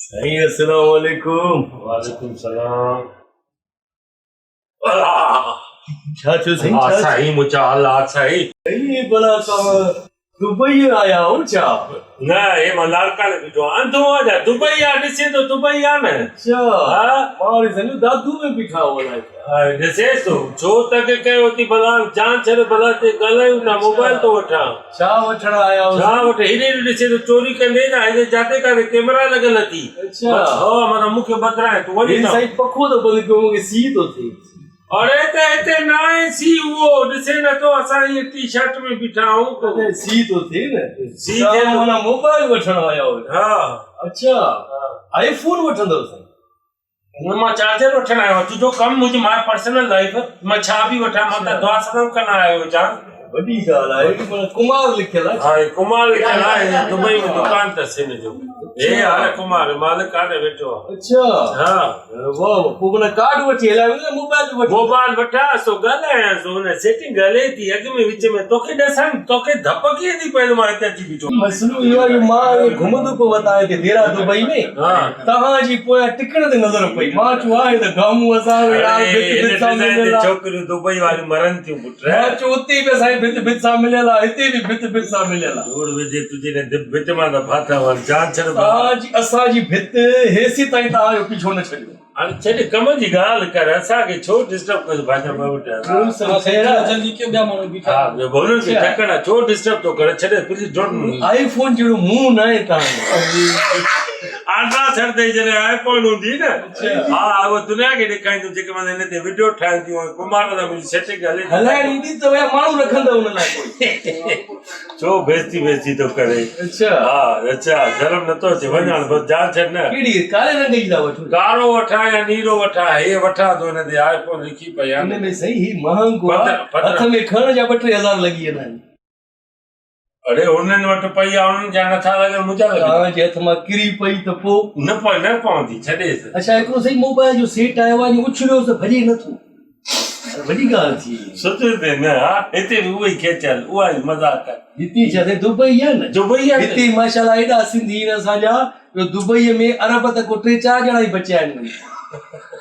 अस्सलाम वालेकुम। वालेकुम सलाम। छा थियो साईं? साईं मुंहिंजा हालात साईं साईं भला तव्हां दुबई आया हो छा? न हे मां लाड़काणे बीठो आहियां अंधो आहियां दुबई आहे ॾिसे थो दुबई आहे न अच्छा हा मां वरी सम्झो दादू में बीठा हो अलाए छा। ॾिसेसि थो छो तंग कयो थी भला जान छॾ भला ते ॻाल्हायूं था मोबाइल थो वठां छा वठण आया हो? छा वठे हेॾे ॾिसे थो चोरी कंदे न हेॾे जाते काथे कैमरा लॻल थी अच्छा हा माना मूंखे बदिराए तूं वञी हे था साईं पखो तो बंदि कयो मूंखे सी तो थिए। अरे त हिते न आहे सी उहो ॾिसे नथो असां हीअ टी शर्ट में बीठा आहियूं अरे सी तो थिए न सी छा थिए न। माना मोबाइल वठण आया हो? हा अच्छा आईफोन वठंदव साईं? न मां चार्जर वठण आयो आहियां तुंहिंजो कमु मुंहिंजी मां पर्सनल लाइफ मां छा बि वठां मां त दुआ सलाम करण आयो जान वॾी ॻाल्हि आहे माना कुमार लिखियल आहे। हा कुमार लिखियल आहे दुबई में दुकान अथसि हिन जो हे हाणे कुमार मालिक काॾे वेठो आहे अच्छा हा वाह पोइ माना कार्ड वठी हलायो न मोबाइल वठी मोबाइल वठां सो ॻाल्हायां सो हुन सेटिंग हले थी अॻु में विच में तोखे ॾिसां तोखे धप कीअं थी पए मां हिते अची बीठो मसलो इहो आहे मां घुमंदो पियो वतां हिते देरा दुबई में हा तव्हांजी पोयां टिकण ते नज़र पई मां चयो आहे त गामू असां यार भित भित सां मिलियल आहे। छोकिरियूं दुबई वारियूं मरनि थियूं पुट मां चयो उते बि असांजी भित भित सां मिलियल आहे हिते बि भित भित सां मिलियल आहे। धूड़ विझे तुंहिंजी ने भित मां त फाथा वर जान छॾ असांजी भित हेसी ताईं तव्हांजो पीछो न छॾियो। हाणे छॾ कम जी ॻाल्हि कर असांखे छो डिस्टर्ब कयो भाॼा जल्दी क्यों ॿिया माण्हू बीठा हा बोलो कि ठकड़ा छो डिस्टर्ब तो करे छॾे प्लीज डोंट आईफोन जहिड़ो मुंहुं न आहे तव्हांजो आधा छॾ दे जॾहिं आईफोन हूंदी न हा उहो दुनिया खे ॾेखारींदो जेके मां हिन ते वीडियो ठाहिनि थियूं कुमार त मुंहिंजी सेटिंग हले हलाइण ईंदी त वया माण्हू रखंदा हुन लाइ कोई छो बेइज्ती तो करे अच्छा हा अच्छा शर्म नथो अचे वञ हाणे बसि जान छॾ न कहिड़ी काले रंग जी था वठो? कारो वठां या नीरो वठां हे वठां थो हिन ते आईफोन लिखी पई आहे हिन में सही ही महांगो आहे हथ में खणण जा 2-3 हज़ार लॻी वेंदा आहिनि। अरे उन्हनि वटि पई आहे उन्हनि जा नथा लॻनि मुंहिंजा लॻनि तव्हांजे हथ मां किरी पई त पोइ न पवंदी छॾेसि अच्छा हिकिड़ो सही मोबाइल जो सेट आयो आहे उछलियो त भॼे नथो वॾी ॻाल्हि थी सुठो ते न हा हिते बि उहो ई खेचल उहा ई मज़ाक हिते छा दुबई आहे न दुबई आहे हिते माशाल्लाह एॾा सिंधी आहिनि असांजा दुबई में अरब त को 3-4 ॼणा ई बचिया आहिनि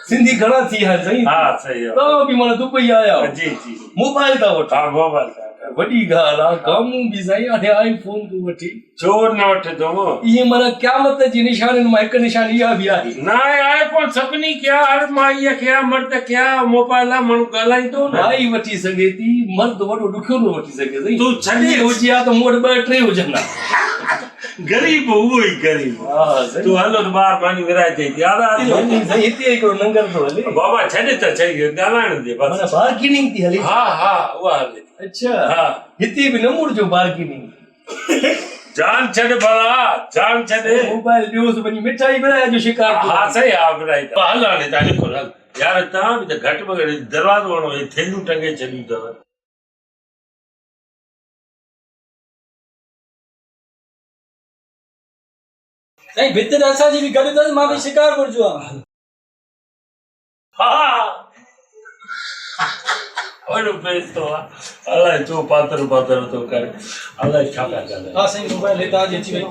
सिंधी घणा थी विया साईं हा सही आहे तव्हां बि माना दुबई आया जी जी मोबाइल था वठो हा मोबाइल वॾी ॻाल्हि आहे गामू बि साईं हाणे आईफोन तूं वठी छो न वठंदो इहे माना क़यामत जी निशानियुनि मां हिकु निशानी इहा बि आहे न आईफोन सभिनी कया हर माईअ कया मर्द कया मोबाइल आहे माण्हू ॻाल्हाईंदो न माई वठी सघे थी मर्द वॾो ॾुखियो न वठी सघे साईं तूं छॾे हुजे हा त मूं वटि 2-3 हुजनि हा ग़रीब उहो ई ग़रीब साईं तूं हलो त ॿाहिरि पंहिंजी विराए चई साईं हिते हिकिड़ो नंगर थो हले बाबा छॾे त सही ॻाल्हाइण दे माना बार्गेनिंग थी हले हा हा उहा हले अच्छा हा हिते बि न मुड़जो बार्गेनिंग जान छॾ भला जान छॾ मोबाइल ॾियोसि वञी मिठाई विराए जो शिकार हा सही हा विराई हल हाणे तव्हां लिखो हल यार तव्हां बि त घटि में घटि दरवाज़ो वणो हे थेलियूं टंगे छॾियूं अथव साईं भित त असांजी बि गॾु अथसि मां बि शिकार घुरिजो आहे हा वॾो बेस्तो आहे अलाए छो पातर थो करे अलाए छा पिया ॻाल्हाए हा साईं मोबाइल हितां जी अची वई